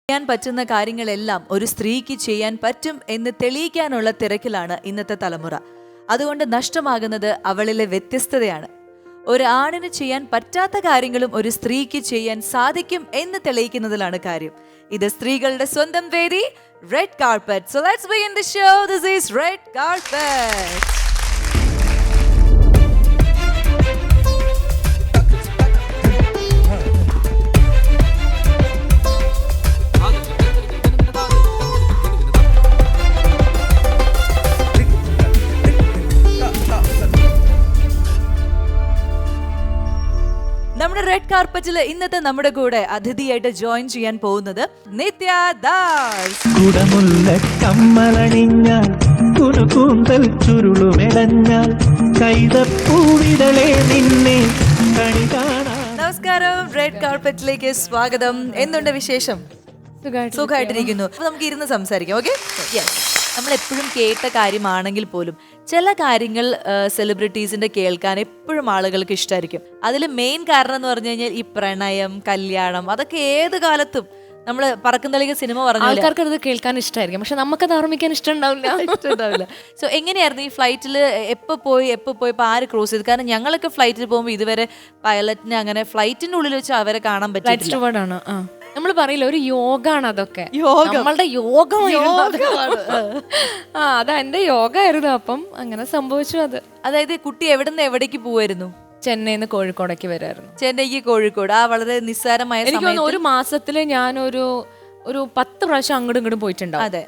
ചെയ്യാൻ പറ്റുന്ന കാര്യങ്ങളെല്ലാം ഒരു സ്ത്രീക്ക് ചെയ്യാൻ പറ്റും എന്ന് തെളിയിക്കാനുള്ള തിരക്കിലാണ് ഇന്നത്തെ തലമുറ. അതുകൊണ്ട് നഷ്ടമാകുന്നത് അവളിലെ വ്യത്യസ്തതയാണ്. ഒരു ആണിന് ചെയ്യാൻ പറ്റാത്ത കാര്യങ്ങളും ഒരു സ്ത്രീക്ക് ചെയ്യാൻ സാധിക്കും എന്ന് തെളിയിക്കുന്നതിലാണ് കാര്യം. ഇത് സ്ത്രീകളുടെ സ്വന്തം വേദി, red carpet. So let's begin the show. This is Red Carpet. നമ്മുടെ റെഡ് കാർപ്പറ്റിൽ ഇന്നത്തെ നമ്മുടെ കൂടെ അതിഥിയായിട്ട് ജോയിൻ ചെയ്യാൻ പോകുന്നത് നിത്യ ദാസ്. കുടമുല്ല കമ്മലണിഞ്ഞാൽ കുറുകൂന്തൽ ചുരുളുമെടഞ്ഞാൽ കൈതപ്പൂവിതളെ നിന്നെ കണി കാണാൻ. നമസ്കാരം, റെഡ് കാർപ്പറ്റിലേക്ക് സ്വാഗതം. എന്തുണ്ട് വിശേഷം? സുഖമായിട്ടിരിക്കുന്നു. അപ്പൊ നമുക്ക് ഇരുന്ന് സംസാരിക്കാം. ഓക്കെ, നമ്മൾ എപ്പോഴും കേട്ട കാര്യമാണെങ്കിൽ പോലും ചില കാര്യങ്ങൾ സെലിബ്രിറ്റീസിന്റെ കേൾക്കാൻ എപ്പോഴും ആളുകൾക്ക് ഇഷ്ടമായിരിക്കും. അതിൽ മെയിൻ കാരണം എന്ന് പറഞ്ഞു കഴിഞ്ഞാൽ ഈ പ്രണയം, കല്യാണം, അതൊക്കെ ഏത് കാലത്തും നമ്മൾ പറക്കുന്നളിക സിനിമ പറഞ്ഞു ആൾക്കാർക്ക് അത് കേൾക്കാൻ ഇഷ്ടമായിരിക്കും, പക്ഷെ നമുക്കത് ഓർമ്മിക്കാൻ ഇഷ്ടമുണ്ടാവില്ല. സോ എങ്ങനെയായിരുന്നു ഈ ഫ്ലൈറ്റിൽ എപ്പോൾ പോയി ഇപ്പൊ ആര് ക്രോസ് ചെയ്തു? കാരണം ഞങ്ങളൊക്കെ ഫ്ലൈറ്റിൽ പോകുമ്പോൾ ഇതുവരെ പൈലറ്റിനെ അങ്ങനെ ഫ്ലൈറ്റിന്റെ ഉള്ളിൽ വെച്ച് അവരെ കാണാൻ പറ്റില്ല. നമ്മൾ പറയില്ല, ഒരു യോഗാണ് അതൊക്കെ. യോഗം. നമ്മളുടെ അതാ എന്റെ യോഗ ആയിരുന്നു. അപ്പം അങ്ങനെ സംഭവിച്ചു. അത് അതായത് കുട്ടി എവിടുന്ന് എവിടേക്ക് പോവായിരുന്നു? ചെന്നൈന്ന് കോഴിക്കോടേക്ക് വരായിരുന്നു. ചെന്നൈക്ക് കോഴിക്കോട്. ആ വളരെ നിസ്സാരമായ എനിക്ക് തോന്നുന്നു ഒരു മാസത്തില് ഞാനൊരു 10 പ്രാവശ്യം അങ്ങോട്ടും ഇങ്ങോട്ടും പോയിട്ടുണ്ടാവും. അതെ.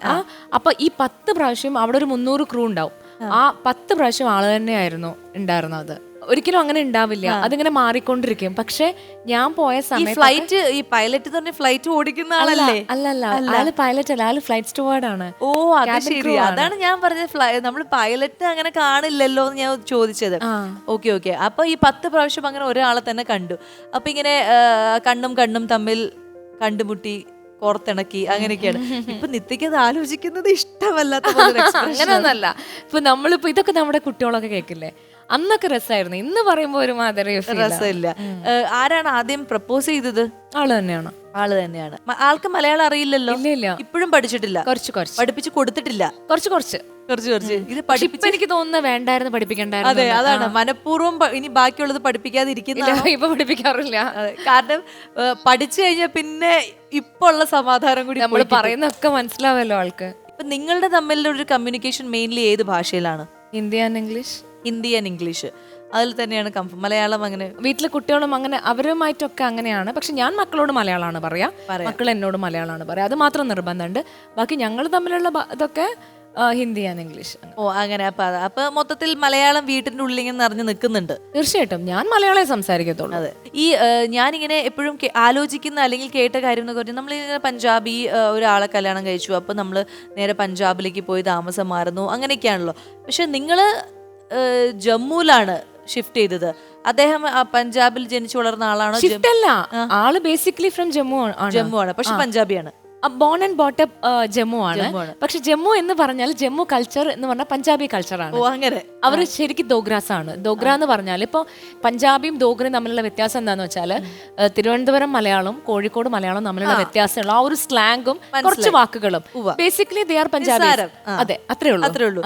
അപ്പൊ ഈ 10 പ്രാവശ്യം അവിടെ ഒരു 300 ക്രൂ ഉണ്ടാവും. ആ 10 പ്രാവശ്യം ആള് തന്നെയായിരുന്നു ഉണ്ടായിരുന്നത്. ഒരിക്കലും അങ്ങനെ ഉണ്ടാവില്ല, അതിങ്ങനെ മാറിക്കൊണ്ടിരിക്കും. പക്ഷെ ഞാൻ പോയ സമയത്ത് ഫ്ലൈറ്റ്, ഈ പൈലറ്റ് തന്നെ ഫ്ലൈറ്റ് ഓടിക്കുന്ന ആളല്ലേ? അല്ലല്ല, ആള് പൈലറ്റ് അല്ല, ആള് ഫ്ലൈറ്റ് സ്റ്റുവാർഡ് ആണ്. ഓ, അത് ശരി. അതാണ് ഞാൻ പറഞ്ഞത്, നമ്മൾ പൈലറ്റ് അങ്ങനെ കാണില്ലല്ലോ എന്ന് ഞാൻ ചോദിച്ചത്. ഓക്കെ. അപ്പൊ ഈ 10 പ്രാവശ്യം അങ്ങനെ ഒരാളെ തന്നെ കണ്ടു. അപ്പൊ ഇങ്ങനെ കണ്ണും തമ്മിൽ കണ്ടുമുട്ടി, കോർത്തിണക്കി, അങ്ങനെയൊക്കെയാണ്. ഇപ്പൊ നിത്യക്ക് അത് ആലോചിക്കുന്നത് ഇഷ്ടമല്ലാത്ത അങ്ങനെയൊന്നല്ല. ഇപ്പൊ നമ്മളിപ്പോ ഇതൊക്കെ നമ്മുടെ കുട്ടികളൊക്കെ കേൾക്കില്ലേ, അന്നൊക്കെ രസമായിരുന്നു. ഇന്ന് പറയുമ്പോ ഒരു മാതിരി രസമില്ല. ആരാണ് ആദ്യം പ്രപ്പോസ് ചെയ്തത്? ആള് തന്നെയാണ്. ആൾക്ക് മലയാളം അറിയില്ലല്ലോ? ഇല്ല. ഇപ്പോഴും പഠിച്ചിട്ടില്ല? കുറച്ച് പഠിപ്പിച്ച് കൊടുത്തിട്ടില്ല? കുറച്ച് ഇത് പഠിപ്പിച്ച് എനിക്ക് തോന്നുന്നത് വേണ്ടായിരുന്നു, പഠിപ്പിക്കണ്ടായിരുന്നു. അതെ, അതാണ് മനഃപൂർവ്വം ഇനി ബാക്കിയുള്ളത് പഠിപ്പിക്കാതിരിക്കുന്ന. ഇപ്പൊ പഠിപ്പിക്കാറില്ല. കാരണം പഠിച്ചു കഴിഞ്ഞാൽ പിന്നെ ഇപ്പൊ ഉള്ള സമാധാനം കൂടി നമ്മൾ പറയുന്നൊക്കെ മനസ്സിലാവല്ലോ ആൾക്ക്. ഇപ്പൊ നിങ്ങളുടെ തമ്മിലുള്ള ഒരു കമ്മ്യൂണിക്കേഷൻ മെയിൻലി ഏത് ഭാഷയിലാണ്? Hindi and English. Hindi and English. അതിൽ തന്നെയാണ് മലയാളം അങ്ങനെ വീട്ടിലെ കുട്ടികളും അങ്ങനെ അവരുമായിട്ടൊക്കെ അങ്ങനെയാണ്. പക്ഷെ ഞാൻ മക്കളോട് മലയാളമാണ് പറയാ, മക്കൾ എന്നോട് മലയാളമാണ് പറയാ. അത് മാത്രം നിർബന്ധമുണ്ട്. ബാക്കി ഞങ്ങൾ തമ്മിലുള്ള ഇതൊക്കെ ഹിന്ദി ആൻഡ് ഇംഗ്ലീഷ്. ഓ, അങ്ങനെ. അപ്പൊ മൊത്തത്തിൽ മലയാളം വീട്ടിന്റെ ഉള്ളിൽ ഇങ്ങനെ നിറഞ്ഞു നിൽക്കുന്നുണ്ട്. തീർച്ചയായിട്ടും ഞാൻ മലയാളമേ സംസാരിക്കത്തുള്ളൂ. അതെ. ഈ ഞാനിങ്ങനെ എപ്പോഴും ആലോചിക്കുന്ന അല്ലെങ്കിൽ കേട്ട കാര്യം എന്നൊക്കെ പറഞ്ഞാൽ, നമ്മളിങ്ങനെ പഞ്ചാബി ഒരാളെ കല്യാണം കഴിച്ചു, അപ്പൊ നമ്മൾ നേരെ പഞ്ചാബിലേക്ക് പോയി താമസം മാറുന്നു, അങ്ങനെയൊക്കെയാണല്ലോ. പക്ഷെ നിങ്ങള് ജമ്മുവിലാണ് ഷിഫ്റ്റ് ചെയ്തത്. അദ്ദേഹം പഞ്ചാബിൽ ജനിച്ചു വളർന്ന ആളാണോ? ഷിഫ്റ്റ് അല്ല, ആള് ബേസിക്കലി ഫ്രം ജമ്മു ആണ്, പക്ഷെ പഞ്ചാബിയാണ്. ബോൺ ആൻഡ് ബോട്ടപ്പ് ജമ്മു ആണ്. പക്ഷെ ജമ്മു എന്ന് പറഞ്ഞാൽ ജമ്മു കൾച്ചർ എന്ന് പറഞ്ഞാൽ പഞ്ചാബി കൾച്ചറാണ്. അങ്ങനെ അവര് ശരിക്കും ദോഗ്രാസ് ആണ്. ദോഗ്ര എന്ന് പറഞ്ഞാൽ ഇപ്പൊ പഞ്ചാബിയും ദോഗ്രയും തമ്മിലുള്ള വ്യത്യാസം എന്താന്ന് വെച്ചാൽ, തിരുവനന്തപുരം മലയാളം, കോഴിക്കോട് മലയാളം തമ്മിലുള്ള വ്യത്യാസമുള്ള ആ ഒരു സ്ലാങ്ങും കുറച്ച് വാക്കുകളും ബേസിക്കലി ദേ ആർ പഞ്ചാബി. അതെ, അത്രേ ഉള്ളൂ.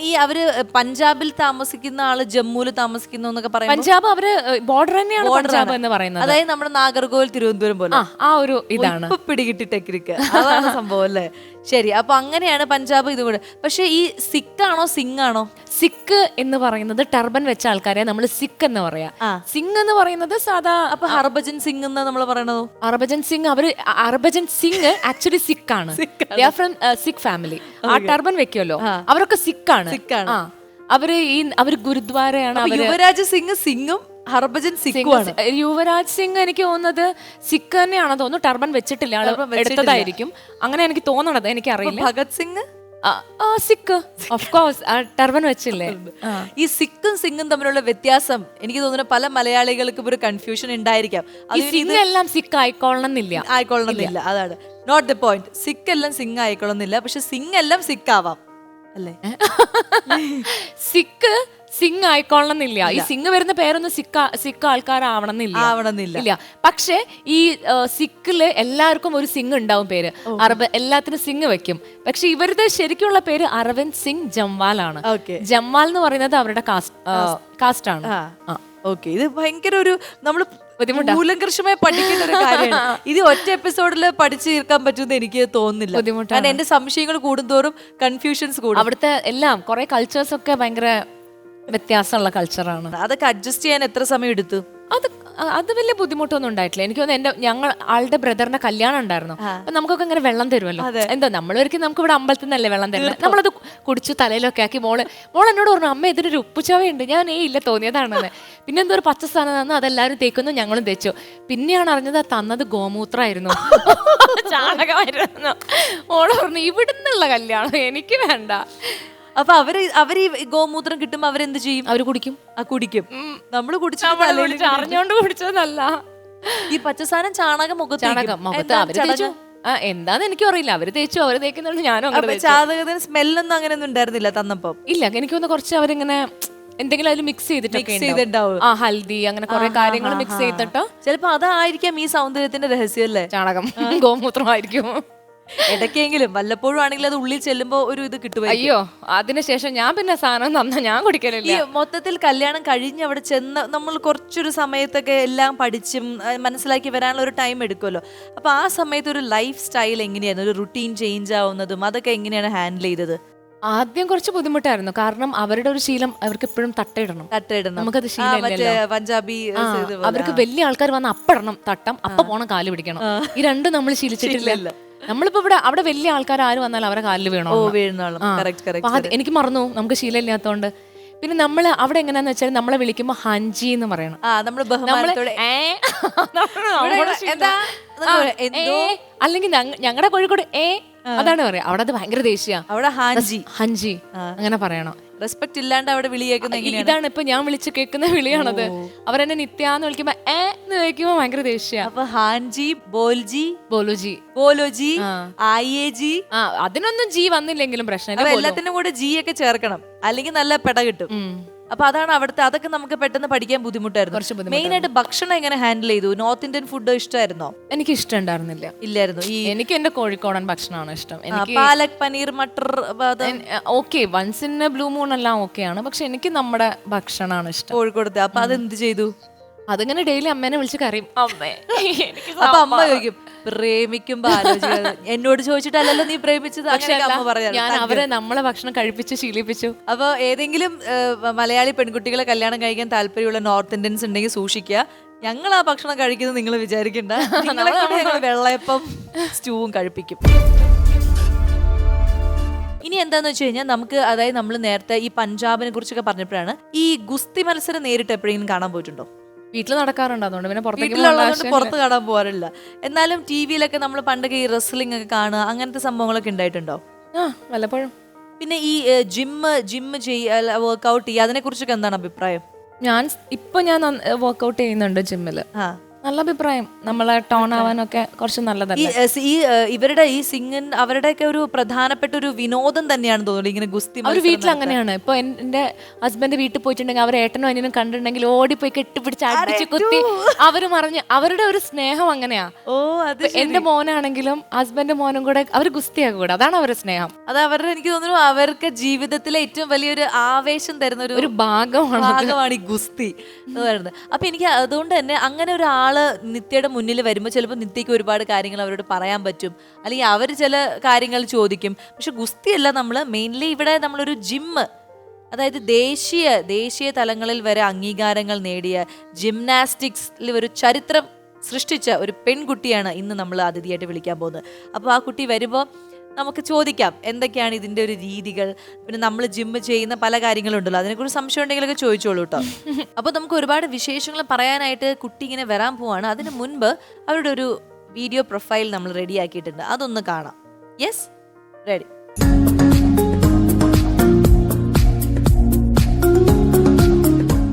ഈ അവര് പഞ്ചാബിൽ താമസിക്കുന്ന ആള് ജമ്മുവിൽ താമസിക്കുന്നു എന്നൊക്കെ പറയാം. പഞ്ചാബ് അവര് ബോർഡർ തന്നെയാണ് പഞ്ചാബ് എന്ന് പറയുന്നത്. അതായത് നമ്മുടെ നാഗർകോവിൽ, തിരുവനന്തപുരം പോലെ ആ ഒരു ഇതാണ്. പിടികിട്ടി ടെക്നിക്ക്, അതാണ് സംഭവം അല്ലേ? ശരി. അപ്പൊ അങ്ങനെയാണ് പഞ്ചാബ് ഇതും കൂടെ. പക്ഷെ ഈ സിഖ് ആണോ സിംഗ് ആണോ? സിഖ് എന്ന് പറയുന്നത് ടർബൻ വെച്ച ആൾക്കാരെ നമ്മൾ സിഖ് എന്ന് പറയാ. സിംഗ് എന്ന് പറയുന്നത് സാധാ. അപ്പൊ ഹർഭജൻ സിംഗ് എന്ന് നമ്മൾ പറയണതോ? ഹർഭജൻ സിംഗ് ആക്ച്വലി സിഖ് ആണ്. From Sikh family. ആ ടർബൻ വെക്കുമല്ലോ, അവരൊക്കെ സിഖ് ആണ്. അവര് ഗുരുദ്വാരയാണ്. യുവരാജ് സിംഗും ഹർഭജൻ സിംഗുമാണ്. യുവരാജ് സിംഗ് എനിക്ക് തോന്നുന്നത് സിഖ് തന്നെയാണെന്ന് തോന്നുന്നു. ടർബൻ വെച്ചിട്ടില്ല, എടുത്തതായിരിക്കും. അങ്ങനെ എനിക്ക് തോന്നണത്, എനിക്കറിയില്ല. Bhagat Singh Sikh of course turban വെച്ചില്ലേ. ഈ സിഖും സിംഗും തമ്മിലുള്ള വ്യത്യാസം എനിക്ക് തോന്നുന്നു പല മലയാളികൾക്കും ഒരു കൺഫ്യൂഷൻ ഉണ്ടായിരിക്കാം. സിംഗ് എല്ലാം സിഖ് ആയിക്കൊള്ളണമെന്നില്ല. അതാണ് നോട്ട് ദ പോയിന്റ്. സിഖ് എല്ലാം സിംഗ് ആയിക്കൊള്ളുന്നില്ല, പക്ഷെ സിംഗ് എല്ലാം സിഖ് ആവാം അല്ലേ? സിംഗ് ആയിക്കൊള്ളണമെന്നില്ല. ഈ സിംഗ് വരുന്ന പേരൊന്നും സിഖ് ആൾക്കാരാവണമെന്നില്ല. ഇല്ല. പക്ഷെ ഈ സിഖില് എല്ലാവർക്കും ഒരു സിംഗ് ഉണ്ടാവും പേര്. എല്ലാത്തിനും സിംഗ് വെക്കും. പക്ഷെ ഇവരുടെ ശരിക്കുള്ള പേര് അരവിന്ദ് സിംഗ് ജംവാൽ ആണ്. ജംവാൽ എന്ന് പറയുന്നത് അവരുടെ കാസ്റ്റ് ആണ്. ഓക്കെ, ഇത് ഭയങ്കര ഒരു നമ്മൾ മൂലങ്കർഷമായി പഠിക്കേണ്ട ഒരു കാര്യമാണ്. ഇത് ഒറ്റ എപ്പിസോഡിൽ പഠിച്ചു തീർക്കാൻ പറ്റുമെന്ന് എനിക്ക് തോന്നുന്നില്ല. കാരണം എന്റെ സംശയങ്ങൾ കൂടുന്തോറും കൺഫ്യൂഷൻസ് കൂടും. അവിടുത്തെ എല്ലാം കുറെ കൾച്ചേഴ്സ് ഒക്കെ ഭയങ്കര വ്യത്യാസമുള്ള കൾച്ചറാണ്. അതൊക്കെ അഡ്ജസ്റ്റ് ചെയ്യാൻ എത്ര സമയം എടുത്തു? അത് വലിയ ബുദ്ധിമുട്ടൊന്നും ഉണ്ടായിട്ടില്ല. എനിക്ക് തോന്നുന്നു ആളുടെ ബ്രദറിന്റെ കല്യാണം ഉണ്ടായിരുന്നു. അപ്പൊ നമുക്കൊക്കെ ഇങ്ങനെ വെള്ളം തരുമല്ലോ. എന്തോ നമ്മളൊരിക്കലും നമുക്ക് ഇവിടെ അമ്പലത്തിൽ നിന്നല്ലേ വെള്ളം തരുന്നത്. നമ്മളത് കുടിച്ചു തലയിലൊക്കെ ആക്കി മോൾ എന്നോട് പറഞ്ഞു, അമ്മ ഇതിനൊരു ഉപ്പുചവയുണ്ട്. ഞാൻ ഇല്ല, തോന്നിയതാണെന്ന്. പിന്നെ എന്തോ ഒരു പച്ച സ്ഥാനം തന്നു, അതെല്ലാവരും തേക്കുന്നു, ഞങ്ങളും തേച്ചു. പിന്നെയാണ് അറിഞ്ഞത് തന്നത് ഗോമൂത്രമായിരുന്നു, ചാണകമായിരുന്നു. മോള് പറഞ്ഞു ഇവിടുന്നുള്ള കല്യാണം എനിക്ക് വേണ്ട. അപ്പൊ അവര് ഈ ഗോമൂത്രം കിട്ടുമ്പോ അവരെന്ത് ചെയ്യും? അവര് കുടിക്കും. കുടിക്കും. നമ്മള് അറിഞ്ഞോണ്ട് കുടിച്ചതല്ല. ഈ പച്ചസാനം ചാണകം മുഖത്ത് എന്താന്ന് എനിക്കും അറിയില്ല. അവര് തേച്ചു, അവര് തേക്കുന്നുണ്ട്, ഞാനും. ചാണകത്തിന് സ്മെല്ലൊന്നും അങ്ങനെയൊന്നും ഉണ്ടായിരുന്നില്ല തന്നപ്പോ? ഇല്ല, എനിക്കൊന്ന് കുറച്ച് അവരിങ്ങനെ എന്തെങ്കിലും അതിൽ മിക്സ് ചെയ്തിട്ടുണ്ടാവും. ഹൽദി അങ്ങനെ കുറെ കാര്യങ്ങൾ മിക്സ് ചെയ്തിട്ടോ. ചിലപ്പോ അതായിരിക്കാം ഈ സൗന്ദര്യത്തിന്റെ രഹസ്യം അല്ലേ? ചാണകം, ഗോമൂത്രമായിരിക്കും. ഇടയ്ക്കെങ്കിലും വല്ലപ്പോഴും ആണെങ്കിൽ അത് ഉള്ളിൽ ചെല്ലുമ്പോ ഒരു ഇത് കിട്ടും. അയ്യോ, അതിനുശേഷം ഞാൻ പിന്നെ സാധനം തന്ന ഞാൻ കുടിക്കലില്ല. ഈ മൊത്തത്തിൽ കല്യാണം കഴിഞ്ഞ് അവിടെ ചെന്ന് നമ്മൾ കുറച്ചൊരു സമയത്തൊക്കെ എല്ലാം പഠിച്ചും മനസ്സിലാക്കി വരാനുള്ള ഒരു ടൈം എടുക്കുമല്ലോ. അപ്പൊ ആ സമയത്ത് ഒരു ലൈഫ് സ്റ്റൈൽ എങ്ങനെയായിരുന്നു? ഒരു റുട്ടീൻ ചേഞ്ച് ആവുന്നതും അതൊക്കെ എങ്ങനെയാണ് ഹാൻഡിൽ ചെയ്തത്? ആദ്യം കുറച്ച് ബുദ്ധിമുട്ടായിരുന്നു. കാരണം അവരുടെ ഒരു ശീലം അവർക്ക് എപ്പോഴും തട്ടയിടണം. നമുക്കത് ശീലമില്ലല്ലോ. പഞ്ചാബി അവർക്ക് വലിയ ആൾക്കാർ വന്ന് അപ്പടണം, തട്ടം, അപ്പ പോണം, കാല് പിടിക്കണം. ഈ രണ്ടും നമ്മൾ ശീലിച്ചിട്ടില്ല. നമ്മളിപ്പോ അവിടെ വലിയ ആൾക്കാർ ആര് വന്നാലും അവരെ കാലിൽ വീണോ. എനിക്ക് മറന്നു, നമുക്ക് ശീലമില്ലാത്തോണ്ട്. പിന്നെ നമ്മള് അവിടെ എങ്ങനെയാന്ന് വെച്ചാൽ നമ്മളെ വിളിക്കുമ്പോ ഹഞ്ചി എന്ന് പറയണം. അല്ലെങ്കിൽ ഞങ്ങളുടെ കോഴിക്കോട് അതാണ് പറയാ. അവിടെ അത് ഭയങ്കര ദേഷ്യ. അവിടെ ഹഞ്ചി അങ്ങനെ പറയണം. റെസ്പെക്ട് ഇല്ലാണ്ട് അവിടെ വിളി കേൾക്കുന്ന ഇതാണ് ഇപ്പൊ ഞാൻ വിളിച്ച് കേൾക്കുന്ന വിളിയാണത്. അവരെന്നെ നിത്യാന്ന് വിളിക്കുമ്പോ എന്ന് വിളിക്കുമ്പോ ഭയങ്കര ദേഷ്യ. അപ്പൊ ഹാൻജി, ബോൽജി, ബോലോജി, ആയേജി, അതിനൊന്നും ജി വന്നില്ലെങ്കിലും പ്രശ്നം. എല്ലാത്തിനും കൂടെ ജി ഒക്കെ ചേർക്കണം, അല്ലെങ്കിൽ നല്ല പെട കിട്ടും. അപ്പൊ അതാണ് അവിടുത്തെ. അതൊക്കെ നമുക്ക് പെട്ടെന്ന് പഠിക്കാൻ ബുദ്ധിമുട്ടായിരുന്നു. മെയിൻ ആയിട്ട് ഭക്ഷണം എങ്ങനെ ഹാൻഡിൽ ചെയ്തു? നോർത്ത് ഇന്ത്യൻ ഫുഡ് ഇഷ്ടമായിരുന്നോ? എനിക്ക് ഇഷ്ടം ഉണ്ടായിരുന്നില്ല. ഇല്ലായിരുന്നു. എനിക്ക് എന്റെ കോഴിക്കോടൻ ഭക്ഷണമാണ് ഇഷ്ടം. Palak paneer, matar okay, once in blue moon എല്ലാം ഓക്കെയാണ്. പക്ഷെ എനിക്ക് നമ്മുടെ ഭക്ഷണമാണ് ഇഷ്ടം, കോഴിക്കോടത്തെ. അപ്പൊ അതെന്ത് ചെയ്തു? അതിങ്ങനെ ഡെയിലി അമ്മേനെ വിളിച്ച് കറിയും. അമ്മേ, അപ്പൊ അമ്മ ചോദിക്കും പ്രേമിക്കുമ്പോ ആലോചിക്കാതെ. എന്നോട് ചോദിച്ചിട്ടല്ലല്ലോ നീ പ്രേമിച്ചത്. ഞാൻ അവരെ നമ്മളെ ഭക്ഷണം കഴിപ്പിച്ച് ശീലിപ്പിച്ചു. അപ്പൊ ഏതെങ്കിലും മലയാളി പെൺകുട്ടികളെ കല്യാണം കഴിക്കാൻ താല്പര്യമുള്ള നോർത്ത് ഇന്ത്യൻസ് ഉണ്ടെങ്കിൽ സൂക്ഷിക്കുക. ഞങ്ങൾ ആ ഭക്ഷണം കഴിക്കുന്നത് നിങ്ങൾ വിചാരിക്കണ്ട. വെള്ളയപ്പം സ്റ്റൂവും കഴിപ്പിക്കും. ഇനി എന്താന്ന് വെച്ച് കഴിഞ്ഞാൽ നമുക്ക്, അതായത് നമ്മൾ നേരത്തെ ഈ പഞ്ചാബിനെ കുറിച്ചൊക്കെ പറഞ്ഞപ്പോഴാണ്, ഈ ഗുസ്തി മത്സരം നേരിട്ട് എപ്പോഴെങ്കിലും കാണാൻ പോയിട്ടുണ്ടോ? വീട്ടിൽ നടക്കാറുണ്ട്, അതുകൊണ്ട് പിന്നെ പുറത്ത് കാണാൻ പോകാറില്ല. എന്നാലും ടി വിയിലൊക്കെ നമ്മൾ പണ്ടൊക്കെ ഈ റെസ്ലിംഗ് ഒക്കെ കാണുക, അങ്ങനത്തെ സംഭവങ്ങളൊക്കെ ഉണ്ടായിട്ടുണ്ടോ? വല്ലപ്പോഴും. പിന്നെ ഈ ജിമ്മ് വർക്ക്ഔട്ട് ചെയ്യുക, അതിനെ കുറിച്ചൊക്കെ എന്താണ് അഭിപ്രായം? ഞാൻ വർക്ക്ഔട്ട് ചെയ്യുന്നുണ്ട് ജിമ്മില്. നല്ല അഭിപ്രായം. നമ്മളെ ടോൺ ആവാനൊക്കെ കുറച്ച് നല്ലതല്ലേ. ഇവരുടെ ഈ സിംഗൻ അവരുടെയൊക്കെ ഒരു പ്രധാനപ്പെട്ട ഒരു വിനോദം തന്നെയാണ് തോന്നുന്നത് ഇങ്ങനെ ഗുസ്തി. അവർ വീട്ടിൽ അങ്ങനെയാണ്. ഇപ്പൊ എന്റെ ഹസ്ബൻഡ് വീട്ടിൽ പോയിട്ടുണ്ടെങ്കിൽ അവർ ഏട്ടനും അനിയനും കണ്ടിട്ടുണ്ടെങ്കിൽ ഓടിപ്പോയി കെട്ടിപ്പിടിച്ച് അടിച്ച് കുത്തി അവര് മറിഞ്ഞ്, അവരുടെ ഒരു സ്നേഹം അങ്ങനെയാ. എന്റെ മോനാണെങ്കിലും ഹസ്ബൻഡ് മോനും കൂടെ അവർ ഗുസ്തിയാക്കും കൂടെ. അതാണ് അവരുടെ സ്നേഹം. അത് അവരുടെ, എനിക്ക് തോന്നുന്നു അവർക്ക് ജീവിതത്തിലെ ഏറ്റവും വലിയൊരു ആവേശം തരുന്ന ഒരു ഭാഗമാണ് ഈ ഗുസ്തി എന്ന് പറയുന്നത്. അപ്പൊ എനിക്ക് അതുകൊണ്ട് തന്നെ അങ്ങനെ ഒരാൾ നിത്യയുടെ മുന്നിൽ വരുമ്പോൾ ചിലപ്പോൾ നിത്യയ്ക്ക് ഒരുപാട് കാര്യങ്ങൾ അവരോട് പറയാൻ പറ്റും, അല്ലെങ്കിൽ അവർ ചില കാര്യങ്ങൾ ചോദിക്കും. പക്ഷെ ഗുസ്തിയല്ല, നമ്മൾ മെയിൻലി ഇവിടെ നമ്മളൊരു ജിമ്മ്, അതായത് ദേശീയ തലങ്ങളിൽ വരെ അംഗീകാരങ്ങൾ നേടിയ ജിംനാസ്റ്റിക്സിൽ ഒരു ചരിത്രം സൃഷ്ടിച്ച ഒരു പെൺകുട്ടിയാണ് ഇന്ന് നമ്മൾ അതിഥിയായിട്ട് വിളിക്കാൻ പോകുന്നത്. അപ്പോൾ ആ കുട്ടി വരുമ്പോൾ നമുക്ക് ചോദിക്കാം എന്തൊക്കെയാണ് ഇതിൻ്റെ ഒരു രീതികൾ, പിന്നെ നമ്മൾ ജിമ്മ് ചെയ്യുന്ന പല കാര്യങ്ങളുണ്ടല്ലോ, അതിനെക്കുറിച്ച് സംശയം ഉണ്ടെങ്കിലൊക്കെ ചോദിച്ചോളൂ കേട്ടോ. അപ്പോൾ നമുക്ക് ഒരുപാട് വിശേഷങ്ങൾ പറയാനായിട്ട് കുട്ടി ഇങ്ങനെ വരാൻ പോവാണ്. അതിന് മുൻപ് അവരുടെ ഒരു വീഡിയോ പ്രൊഫൈൽ നമ്മൾ റെഡി ആക്കിയിട്ടുണ്ട്, അതൊന്ന് കാണാം. Yes, ready.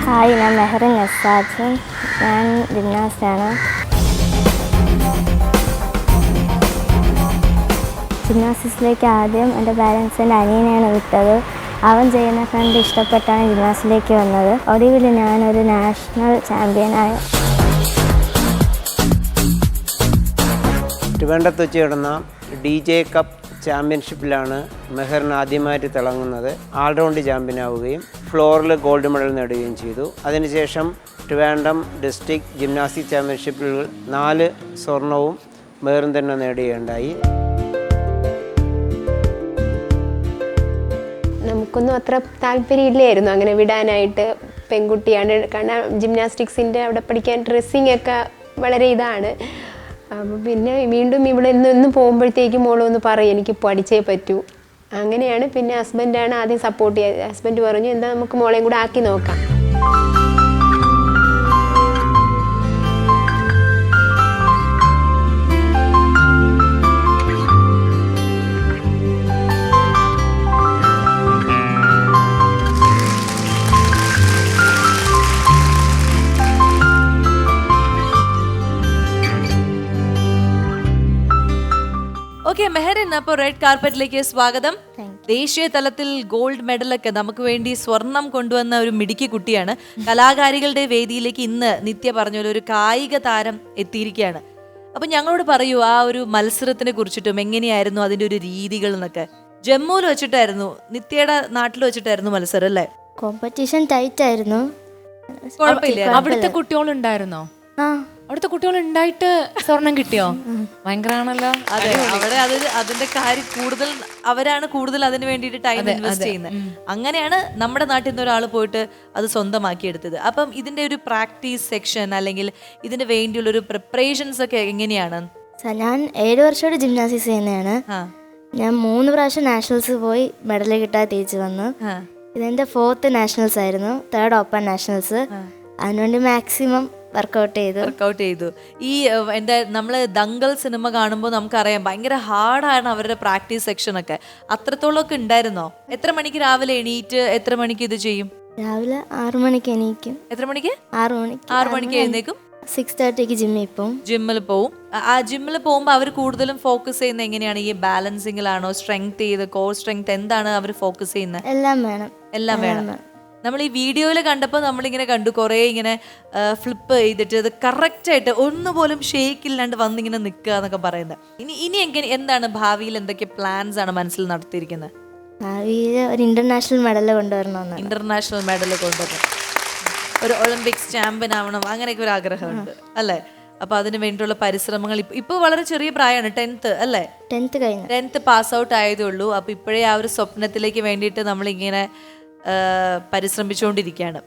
ഹായ്, ഞാൻ മെഹറിൻ നസാജ്. ഞാൻ ജിംനാസ്റ്റാണ്. ജിംനാസിസിലേക്ക് ആദ്യം എൻ്റെ പാരൻസ് എൻ്റെ അനിയനെയാണ് വിട്ടത്. അവൻ ചെയ്യുന്ന കണ്ട് ഇഷ്ടപ്പെട്ടാണ് ജിംനാസിലേക്ക് വന്നത്. ഒടുവിൽ ഞാനൊരു നാഷണൽ ചാമ്പ്യനായ. ട്രിവാൻഡ്രത്ത് വെച്ച് കിടന്ന DJ കപ്പ് ചാമ്പ്യൻഷിപ്പിലാണ് മെഹറിൻ ആദ്യമായിട്ട് തിളങ്ങുന്നത്. ഓൾറൗണ്ട് ചാമ്പ്യനാവുകയും ഫ്ലോറിൽ ഗോൾഡ് മെഡൽ നേടുകയും ചെയ്തു. അതിനുശേഷം ട്രിവാൻഡ്രം ഡിസ്ട്രിക്ട് ജിംനാസ്റ്റിക് ചാമ്പ്യൻഷിപ്പിൽ 4 സ്വർണവും മെഹറിൻ തന്നെ നേടുകയുണ്ടായി. നമുക്കൊന്നും അത്ര താല്പര്യമില്ലായിരുന്നു അങ്ങനെ വിടാനായിട്ട്. പെൺകുട്ടിയാണ്, കാരണം ജിംനാസ്റ്റിക്സിൻ്റെ അവിടെ പഠിക്കാൻ ഡ്രസ്സിങ് ഒക്കെ വളരെ ഇതാണ്. അപ്പോൾ പിന്നെ വീണ്ടും ഇവിടെ നിന്ന് പോകുമ്പോഴത്തേക്കും മോളൊന്ന് പറയും എനിക്ക് പഠിച്ചേ പറ്റൂ. അങ്ങനെയാണ് പിന്നെ ഹസ്ബൻഡാണ് ആദ്യം സപ്പോർട്ട് ചെയ്തത്. ഹസ്ബൻഡ് പറഞ്ഞു എന്താ നമുക്ക് മോളെയും കൂടെ ആക്കി നോക്കാം. ഓക്കെ മെഹറിൻ, അപ്പോൾ റെഡ് കാർപ്പറ്റിലേക്ക് സ്വാഗതം. ദേശീയ തലത്തിൽ ഗോൾഡ് മെഡലൊക്കെ നമുക്ക് വേണ്ടി സ്വർണം കൊണ്ടുവന്ന ഒരു മിടുക്കി കുട്ടിയാണ്. കലാകാരികളുടെ വേദിയിലേക്ക് ഇന്ന് നിത്യ പറഞ്ഞ പോലെ ഒരു കായിക താരം എത്തിയിരിക്കുകയാണ്. അപ്പൊ ഞങ്ങളോട് പറയൂ, ആ ഒരു മത്സരത്തിനെ കുറിച്ചിട്ടും എങ്ങനെയായിരുന്നു അതിന്റെ ഒരു രീതികൾ എന്നൊക്കെ. ജമ്മുവിൽ വെച്ചിട്ടായിരുന്നു, നിത്യയുടെ നാട്ടിൽ വെച്ചിട്ടായിരുന്നു മത്സരം അല്ലേ? കോമ്പറ്റീഷൻ ടൈറ്റ് ആയിരുന്നു. കുഴപ്പമില്ല. അവിടുത്തെ കുട്ടികളുണ്ടായിരുന്നോ? അവിടുത്തെ കുട്ടികൾ ഉണ്ടായിട്ട് സ്വർണം കിട്ടിയോ? ഭയങ്കരമാണല്ലോ. അതെ, അവിടെ അതിന്റെ കാര്യം കൂടുതൽ അവരാണ് കൂടുതൽ അതിന് വേണ്ടിയിട്ട് ടൈം ഇൻവെസ്റ്റ് ചെയ്യുന്നത്. അങ്ങനെയാണ് നമ്മുടെ നാട്ടിൽ നിന്ന് ഒരാൾ പോയിട്ട് അത് സ്വന്തമാക്കിയെടുത്തത്. അപ്പം ഇതിന്റെ ഒരു പ്രാക്ടീസ് സെക്ഷൻ അല്ലെങ്കിൽ ഇതിന് വേണ്ടിയുള്ള ഒരു പ്രിപ്പറേഷൻസ് ഒക്കെ എങ്ങനെയാണ്? ഞാൻ 7 വർഷമായിട്ട് ജിംനാസിക്സ് ചെയ്യുന്നതാണ്. ഞാൻ 3 പ്രാവശ്യം നാഷണൽസ് പോയി മെഡൽ കിട്ടാതെ തിരിച്ചു വന്നു. ഇതെൻ്റെ 4th നാഷണൽസ് ആയിരുന്നു, 3rd ഓപ്പൺ നാഷണൽസ്. അതിനുവേണ്ടി മാക്സിമം വർക്കൗട്ട് ചെയ്തു. ഈ നമ്മള് ദങ്കൽ സിനിമ കാണുമ്പോൾ നമുക്കറിയാം ഭയങ്കര ഹാർഡാണ് അവരുടെ പ്രാക്ടീസ് സെക്ഷൻ ഒക്കെ. അത്രത്തോളം ഒക്കെ ഉണ്ടായിരുന്നോ? എത്ര മണിക്ക് രാവിലെ എണീറ്റ് എത്ര മണിക്ക് ഇത് ചെയ്യും? രാവിലെ 6 മണിക്ക് എണീക്കും. എത്ര മണിക്ക്? 6 മണിക്ക് എഴുന്നേക്കും. 6:30 ജിമ്മിൽ പോവും. ആ ജിമ്മിൽ പോകുമ്പോൾ അവർ കൂടുതലും ഫോക്കസ് ചെയ്യുന്നത് എങ്ങനെയാണ്? ഈ ബാലൻസിങ്ങിലാണോ, സ്ട്രെങ്ത് ചെയ്ത് കോർ സ്ട്രെങ്ത് എന്താണ് അവർ ഫോക്കസ് ചെയ്യുന്നത്? എല്ലാം വേണം. നമ്മൾ ഈ വീഡിയോയിൽ കണ്ടപ്പോൾ നമ്മളിങ്ങനെ കണ്ടു കുറേ ഇങ്ങനെ ഫ്ലിപ്പ് ചെയ്തിട്ട് അത് കറക്റ്റായിട്ട് ഒന്നുപോലും ഷേക്ക് ഇല്ലാണ്ട് വന്നിങ്ങനെ നിൽക്കുക എന്നൊക്കെ പറയുന്നത്. ഇനി എന്താണ് ഭാവിയിൽ എന്തൊക്കെ പ്ലാൻസ് ആണ് മനസ്സിൽ നടത്തിയിരിക്കുന്നത്? ഭാവിയിൽ ഒരു ഇന്റർനാഷണൽ മെഡൽ കൊണ്ടുവരണം. ഒരു ഒളിമ്പിക്സ് ചാമ്പ്യൻ ആവണം, അങ്ങനെയൊക്കെ ഒരു ആഗ്രഹമുണ്ട് അല്ലേ? അപ്പൊ അതിന് വേണ്ടിയുള്ള പരിശ്രമങ്ങൾ ഇപ്പൊ വളരെ ചെറിയ പ്രായമാണ്, 10th അല്ലേ? 10th പാസ് ഔട്ട് ആയതേ ഉള്ളൂ. അപ്പൊ ഇപ്പോഴേ ആ ഒരു സ്വപ്നത്തിലേക്ക് വേണ്ടിയിട്ട് നമ്മളിങ്ങനെ പരിശ്രമിച്ചുകൊണ്ടിരിക്കുകയാണ്.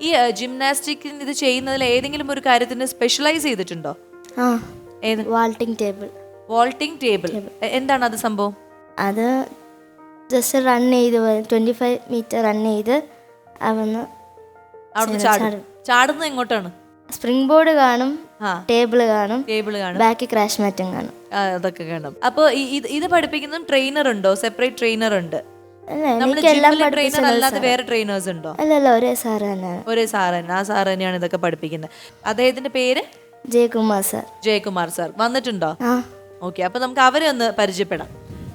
ഈ ജിംനാസ്റ്റിക്കിന് ഇത് ചെയ്യുന്നതിൽ ഏതെങ്കിലും ഒരു കാര്യത്തിന് സ്പെഷ്യലൈസ് ചെയ്തിട്ടുണ്ടോ? വാൾട്ടിംഗ് ടേബിൾ എന്താണ് അത് സംഭവം? അത് ജസ്റ്റ് റൺ ചെയ്ത് 25 മീറ്റർ റൺ ചെയ്ത് ചാടുന്നത് എങ്ങോട്ടാണ്? സ്പ്രിംഗ് ബോർഡ് കാണും, ടേബിൾ കാണും, ബാക്കി ക്രാഷ് മാറ്റും കാണും, അതൊക്കെ കാണും. അപ്പൊ ഇത് പഠിപ്പിക്കുന്നതും ട്രെയിനർ ഉണ്ടോ? സെപ്പറേറ്റ് ട്രെയിനർ ഉണ്ട്? അല്ലാതെ വേറെ ട്രെയിനേഴ്സ് ഉണ്ടോ? അല്ലല്ല, ഒരേ സാർ തന്നെ. ആ സാർ തന്നെയാണ് ഇതൊക്കെ പഠിപ്പിക്കുന്നത്. അദ്ദേഹത്തിന്റെ പേര് ജയകുമാർ സാർ. വന്നിട്ടുണ്ടോ? ഓക്കെ, അപ്പൊ നമുക്ക് അവരെ ഒന്ന് പരിചയപ്പെടാം.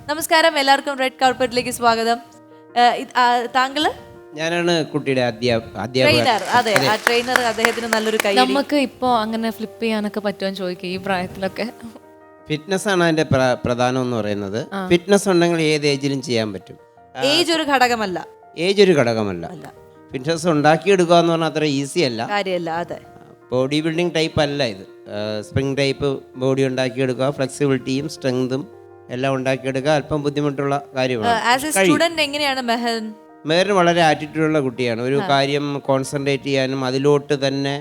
നമസ്കാരം, എല്ലാവർക്കും റെഡ് കാർപ്പറ്റിലേക്ക് സ്വാഗതം. താങ്കള്? ഞാനാണ് കുട്ടിയുടെ ട്രെയിനർ. അതെ, ആ ട്രെയിനർ. അദ്ദേഹത്തിന് നല്ലൊരു കൈ. നമുക്ക് ഇപ്പോ അങ്ങനെ ഫ്ലിപ്പ് ചെയ്യാനൊക്കെ പറ്റുമെന്ന് ചോദിക്കുക ഈ പ്രായത്തിലൊക്കെ? ഫിറ്റ്നസ് ആണ് അതിന്റെ പ്രധാനം എന്ന് പറയുന്നത്. ഫിറ്റ്നസ് ഉണ്ടെങ്കിൽ ഏത് ഏജിലും ചെയ്യാൻ പറ്റും. ഏജ് ഒരു ഘടകമല്ല. ഫിറ്റ്നസ് ഉണ്ടാക്കിയെടുക്കുക എന്ന് പറഞ്ഞാൽ അത്ര ഈസി അല്ല, കാര്യമല്ല. അതെ, ബോഡി ബിൽഡിംഗ് ടൈപ്പ് അല്ല ഇത്. സ്പ്രിംഗ് ടൈപ്പ് ബോഡി ഉണ്ടാക്കിയെടുക്കുക, ഫ്ലെക്സിബിലിറ്റിയും സ്ട്രെങ്തും എല്ലാം ഉണ്ടാക്കിയെടുക്കുക അല്പം ബുദ്ധിമുട്ടുള്ള കാര്യമാണ്. എങ്ങനെയാണ് മെഹറിൻ വളരെ ആറ്റിറ്റ്യൂഡുള്ള കുട്ടിയാണ്. ഒരു കാര്യം കോൺസെൻട്രേറ്റ് ചെയ്യാനും അതിലോട്ട് തന്നെ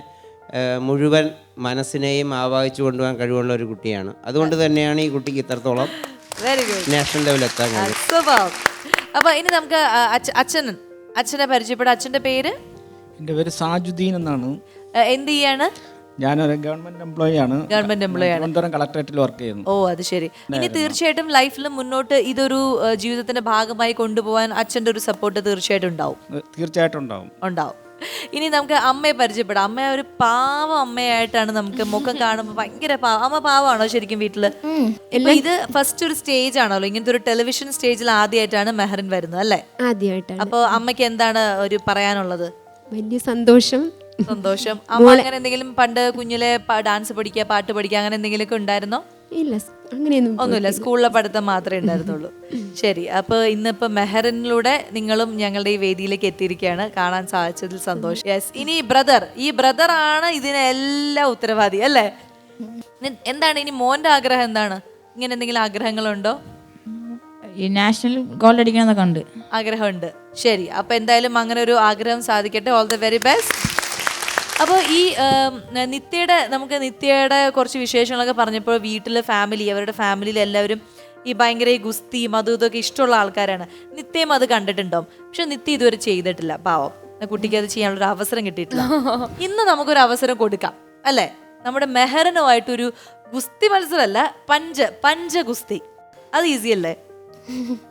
മുഴുവൻ മനസ്സിനെയും ആവാഹിച്ചു കൊണ്ടുപോകാൻ കഴിവുള്ള ഒരു കുട്ടിയാണ്. അതുകൊണ്ട് തന്നെയാണ് ഈ കുട്ടിക്ക് ഇത്രത്തോളം നാഷണൽ ലെവലിൽ എത്താൻ കഴിയും. അപ്പൊ ഇനി നമുക്ക് അച്ഛനെ പരിചയപ്പെടാം. അച്ഛന്റെ പേര്? എൻ്റെ പേര് സാജുദ്ദീൻ എന്നാണ്. എന്ത് ചെയ്യാണ്? ഞാനൊരു ഗവൺമെന്റ് എംപ്ലോയി ആണ്. തിരുവനന്തപുരം കളക്ടറേറ്റിൽ വർക്ക് ചെയ്യുന്നു. ഓ, അത് ശരി. ഇനി തീർച്ചയായിട്ടും ലൈഫിൽ മുന്നോട്ട് ഇതൊരു ജീവിതത്തിന്റെ ഭാഗമായി കൊണ്ടുപോകാൻ അച്ഛന്റെ ഒരു സപ്പോർട്ട് തീർച്ചയായിട്ടും ഉണ്ടാവും. ഇനി നമുക്ക് അമ്മയെ പരിചയപ്പെടാം. അമ്മ ഒരു പാവം അമ്മയായിട്ടാണ് നമുക്ക് മുഖം കാണുമ്പോൾ ഭയങ്കര അമ്മ പാവമാണോ ശരിക്കും വീട്ടില്? ഇപ്പൊ ഇത് ഫസ്റ്റ് ഒരു സ്റ്റേജ് ആണല്ലോ, ഇങ്ങനത്തെ ഒരു ടെലിവിഷൻ സ്റ്റേജിൽ ആദ്യമായിട്ടാണ് മെഹറിൻ വരുന്നത് അല്ലേ? ആദ്യമായിട്ടാണ്. അപ്പൊ അമ്മയ്ക്ക് എന്താണ് ഒരു പറയാനുള്ളത്? വലിയ സന്തോഷം. സന്തോഷം. അമ്മ അങ്ങനെ എന്തെങ്കിലും പണ്ട് കുഞ്ഞിലെ ഡാൻസ് പഠിക്കുക, പാട്ട് പഠിക്കുക, അങ്ങനെ എന്തെങ്കിലുമൊക്കെ ഉണ്ടായിരുന്നോ? ഇല്ല, അങ്ങനെയൊന്നും ഒന്നുമില്ല, സ്കൂളിലെ പഠിത്തം മാത്രമേ ഉണ്ടായിരുന്നുള്ളൂ. ശരി, അപ്പൊ ഇന്നിപ്പോ മെഹറിനിലൂടെ നിങ്ങളും ഞങ്ങളുടെ ഈ വേദിയിലേക്ക് എത്തിയിരിക്കുകയാണ്. കാണാൻ സാധിച്ചതിൽ സന്തോഷം. യെസ്, ഇനി ഈ ബ്രദർ ആണ് ഇതിനെല്ലാം ഉത്തരവാദി അല്ലേ? എന്താണ് ഇനി മോന്റെ ആഗ്രഹം? എന്താണ്, ഇങ്ങനെ എന്തെങ്കിലും ആഗ്രഹങ്ങളുണ്ടോ? ഈ നാഷണൽ ഗോൾഡ് അടിക്കണമെന്നൊക്കെ ഉണ്ട്, ആഗ്രഹമുണ്ട്. ശരി, അപ്പൊ എന്തായാലും അങ്ങനെ ഒരു ആഗ്രഹം സാധിക്കട്ടെ. All the very best. അപ്പോൾ ഈ നിത്യയുടെ കുറച്ച് വിശേഷങ്ങളൊക്കെ പറഞ്ഞപ്പോൾ അവരുടെ ഫാമിലിയിൽ എല്ലാവരും ഈ ഭയങ്കര ഗുസ്തിയും അതും ഇതൊക്കെ ഇഷ്ടമുള്ള ആൾക്കാരാണ്. നിത്യയും അത് കണ്ടിട്ടുണ്ടാവും, പക്ഷെ നിത്യ ഇതുവരെ ചെയ്തിട്ടില്ല. പാവം, കുട്ടിക്ക് അത് ചെയ്യാനുള്ളൊരു അവസരം കിട്ടിയിട്ടില്ല. ഇന്ന് നമുക്കൊരു അവസരം കൊടുക്കാം അല്ലേ? നമ്മുടെ മെഹറിനുമായിട്ടൊരു ഗുസ്തി മത്സരമല്ല, പഞ്ച ഗുസ്തി. അത് ഈസി അല്ലേ?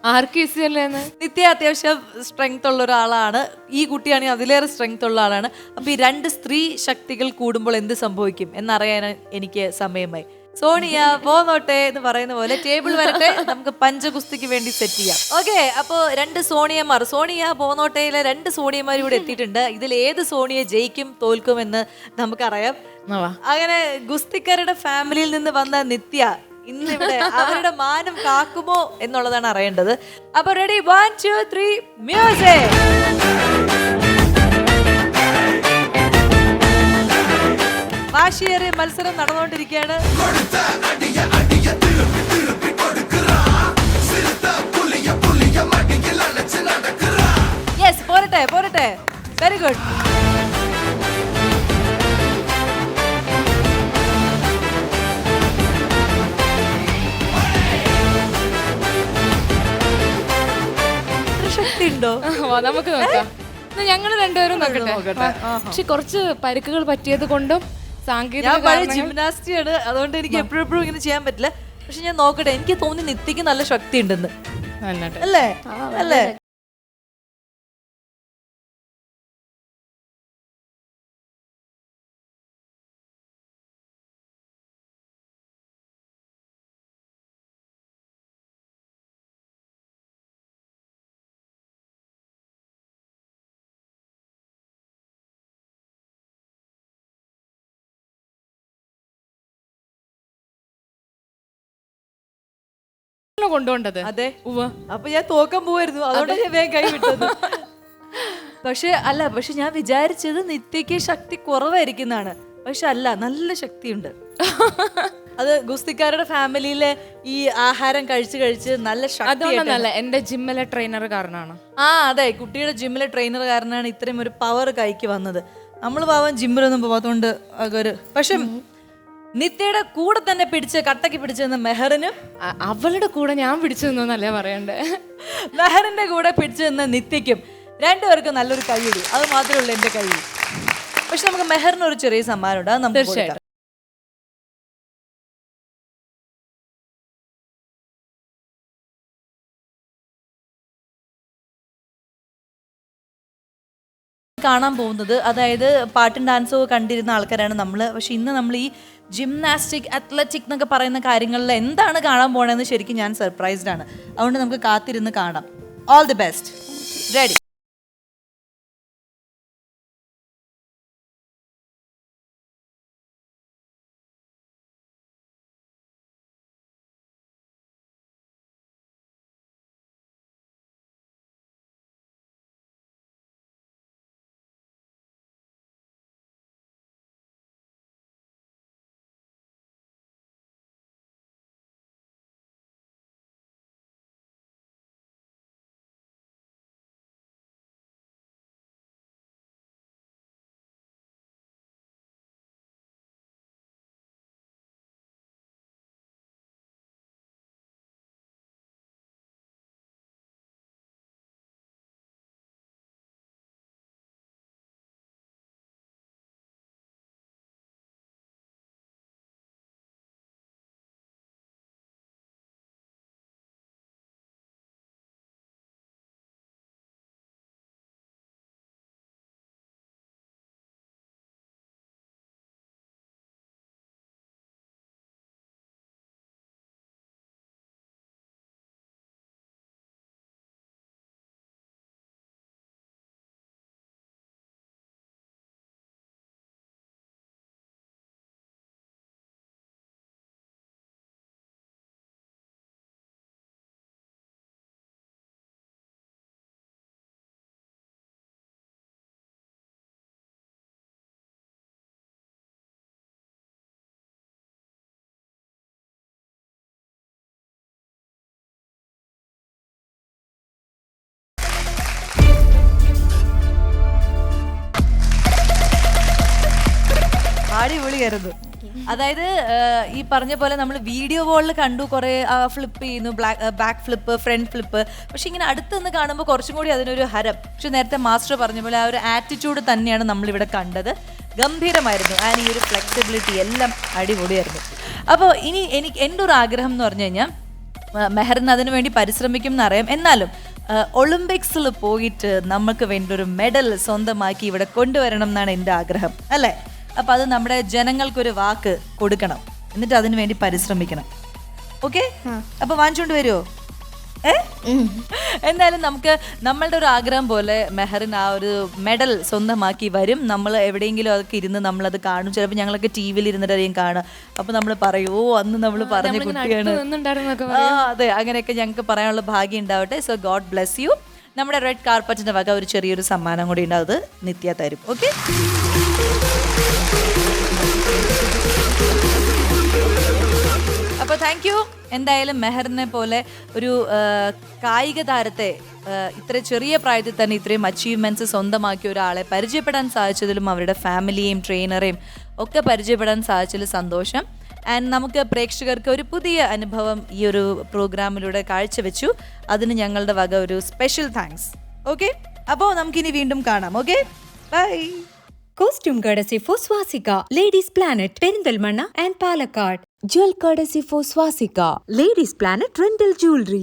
ആർക്ക് ഈസി അല്ലേന്ന്? നിത്യ അത്യാവശ്യം സ്ട്രെങ്ത് ഉള്ള ഒരാളാണ്, ഈ കുട്ടിയാണെങ്കിൽ അതിലേറെ സ്ട്രെങ്ത് ഉള്ള ആളാണ്. അപ്പൊ ഈ രണ്ട് സ്ത്രീ ശക്തികൾ കൂടുമ്പോൾ എന്ത് സംഭവിക്കും എന്നറിയാൻ എനിക്ക് സമയമായി. സോണിയ പോന്നോട്ടെ എന്ന് പറയുന്ന പോലെ ടേബിൾ വരട്ടെ, നമുക്ക് പഞ്ചഗുസ്തിക്ക് വേണ്ടി സെറ്റ് ചെയ്യാം. ഓക്കെ, അപ്പോ രണ്ട് സോണിയ പോന്നോട്ടയിലെ രണ്ട് സോണിയമാർ ഇവിടെ എത്തിയിട്ടുണ്ട്. ഇതിൽ ഏത് സോണിയ ജയിക്കും തോൽക്കും എന്ന് നമുക്കറിയാം. അങ്ങനെ ഗുസ്തിക്കാരുടെ ഫാമിലിയിൽ നിന്ന് വന്ന നിത്യ ഇന്നിവിടെ അവരുടെ മാനം കാക്കുമോ എന്നുള്ളതാണ് അറിയേണ്ടത്. അപ്പൊ റെഡി, 1 2 3 മ്യൂസിക്. വാശിയേറിയ മത്സരം നടന്നുകൊണ്ടിരിക്കുകയാണ്. യെസ്, പോരട്ടെ, വെരി ഗുഡ്. ശക്തി ഉണ്ടോ? നമുക്ക് നോക്കാം. ഞങ്ങൾ രണ്ടുപേരും നോക്കട്ടെ. പക്ഷെ കുറച്ച് പരിക്കുകൾ പറ്റിയത് കൊണ്ടും സാങ്കേതിക ജിംനാസ്റ്റിയാണ്, അതുകൊണ്ട് എനിക്ക് എപ്പോഴും ഇങ്ങനെ ചെയ്യാൻ പറ്റില്ല. പക്ഷെ ഞാൻ നോക്കട്ടെ, എനിക്ക് തോന്നി നിത്യക്ക് നല്ല ശക്തി ഉണ്ടെന്ന്. അല്ലേ? കൊണ്ടുപോണ്ടത്. അതെ, അപ്പൊ ഞാൻ തോക്കാൻ പോവായിരുന്നു, അതുകൊണ്ട് ഞാൻ വേഗം കൈ വിട്ടത്. പക്ഷെ ഞാൻ വിചാരിച്ചത് നിത്യക്ക് ശക്തി കുറവായിരിക്കുന്നതാണ്. പക്ഷെ അല്ല, നല്ല ശക്തിയുണ്ട്. അത് ഗുസ്തിക്കാരുടെ ഫാമിലിയിലെ ഈ ആഹാരം കഴിച്ച് നല്ല ശക്തി. എന്റെ ജിമ്മിലെ ട്രെയിനർ കാരണമാണ്. അതെ, കുട്ടിയുടെ ജിമ്മിലെ ട്രെയിനർ കാരണമാണ് ഇത്രയും ഒരു പവർ കൈക്ക് വന്നത്. നമ്മൾ പാവം ജിമ്മിലൊന്നും പോകാത്തോണ്ട് പക്ഷെ നിത്യയുടെ കൂടെ തന്നെ കട്ടക്ക് പിടിച്ചെന്ന് മെഹറിനും, അവളുടെ കൂടെ ഞാൻ പിടിച്ചു നിന്നല്ലേ പറയണ്ടേ, മെഹറിന്റെ കൂടെ പിടിച്ചു നിന്ന നിത്യക്കും രണ്ടുപേർക്കും നല്ലൊരു കൈയിടി. അത് മാത്രമേ ഉള്ളൂ എന്റെ കയ്യിൽ. പക്ഷെ നമുക്ക് മെഹറിന് ഒരു ചെറിയ സമ്മാനമുണ്ട്, അത് നമുക്ക് കൊടുക്കാം. കാണാൻ പോകുന്നത്, അതായത് പാട്ടും ഡാൻസും കണ്ടിരുന്ന ആൾക്കാരാണ് നമ്മൾ. പക്ഷെ ഇന്ന് നമ്മൾ ഈ ജിംനാസ്റ്റിക്, അത്ലറ്റിക് എന്നൊക്കെ പറയുന്ന കാര്യങ്ങളിൽ എന്താണ് കാണാൻ പോകണമെന്ന് ശരിക്കും ഞാൻ സർപ്രൈസ്ഡ് ആണ്. അതുകൊണ്ട് നമുക്ക് കാത്തിരുന്ന് കാണാം. All the best. റെഡി? അടിപൊളിയായിരുന്നു. അതായത് ഈ പറഞ്ഞ പോലെ നമ്മൾ വീഡിയോ കോളിൽ കണ്ടു കുറേ ഫ്ലിപ്പ് ചെയ്യുന്നു, ബാക്ക് ഫ്ലിപ്പ്, ഫ്രണ്ട് ഫ്ലിപ്പ്. പക്ഷെ ഇങ്ങനെ അടുത്തുനിന്ന് കാണുമ്പോൾ കുറച്ചും കൂടി അതിനൊരു ഹരം. പക്ഷെ നേരത്തെ മാസ്റ്റർ പറഞ്ഞ പോലെ ആ ഒരു ആറ്റിറ്റ്യൂഡ് തന്നെയാണ് നമ്മളിവിടെ കണ്ടത്. ഗംഭീരമായിരുന്നു. ആൻഡ് ഈ ഒരു ഫ്ലെക്സിബിലിറ്റി എല്ലാം അടിപൊളിയായിരുന്നു. അപ്പോൾ ഇനി എൻ്റെ ഒരു ആഗ്രഹം എന്ന് പറഞ്ഞു കഴിഞ്ഞാൽ, മെഹറിന് അതിനു വേണ്ടി പരിശ്രമിക്കും എന്നറിയാം, എന്നാലും ഒളിമ്പിക്സിൽ പോയിട്ട് നമുക്ക് വേണ്ടി ഒരു മെഡൽ സ്വന്തമാക്കി ഇവിടെ കൊണ്ടുവരണം എന്നാണ് എൻ്റെ ആഗ്രഹം, അല്ലേ? അപ്പം അത് നമ്മുടെ ജനങ്ങൾക്കൊരു വാക്ക് കൊടുക്കണം, എന്നിട്ട് അതിനു വേണ്ടി പരിശ്രമിക്കണം. ഓക്കെ, അപ്പോൾ വാങ്ങിച്ചുകൊണ്ട് വരുമോ? എന്തായാലും നമുക്ക് നമ്മളുടെ ഒരു ആഗ്രഹം പോലെ മെഹറിൻ ആ ഒരു മെഡൽ സ്വന്തമാക്കി വരും. നമ്മൾ എവിടെയെങ്കിലും അതൊക്കെ ഇരുന്ന് നമ്മളത് കാണും. ചിലപ്പോൾ ഞങ്ങളൊക്കെ ടി വിയിൽ ഇരുന്നിട്ടായിരിക്കും കാണുക. അപ്പോൾ നമ്മൾ പറയും, ഓ അന്ന് നമ്മൾ പറഞ്ഞ കുട്ടിയാണ്. അതെ, അങ്ങനെയൊക്കെ ഞങ്ങൾക്ക് പറയാനുള്ള ഭാഗ്യം ഉണ്ടാവട്ടെ. So God bless you. നമ്മുടെ റെഡ് കാർപ്പറ്റിൻ്റെ വക ഒരു ചെറിയൊരു സമ്മാനം കൂടി ഉണ്ട്, അത് നിത്യ തരും. ഓക്കെ, അപ്പോൾ താങ്ക് യു. എന്തായാലും മെഹറിനെ പോലെ ഒരു കായിക താരത്തെ ഇത്ര ചെറിയ പ്രായത്തിൽ തന്നെ ഇത്രയും അച്ചീവ്മെൻറ്റ്സ് സ്വന്തമാക്കിയ ഒരാളെ പരിചയപ്പെടാൻ സാധിച്ചതിലും അവരുടെ ഫാമിലിയെയും ട്രെയിനറെയും ഒക്കെ പരിചയപ്പെടാൻ സാധിച്ചതിൽ സന്തോഷം. ആൻഡ് നമുക്ക് പ്രേക്ഷകർക്ക് ഒരു പുതിയ അനുഭവം ഈ ഒരു പ്രോഗ്രാമിലൂടെ കാഴ്ചവെച്ചു. അതിന് ഞങ്ങളുടെ വക ഒരു സ്പെഷ്യൽ താങ്ക്സ്. ഓക്കെ, അപ്പോൾ നമുക്കിനി വീണ്ടും കാണാം. Okay, bye. Costume courtesy for Swastika, Ladies Planet, Perindalmanna and Palakkad. Jewel courtesy for Swastika, Ladies Planet Rental Jewelry.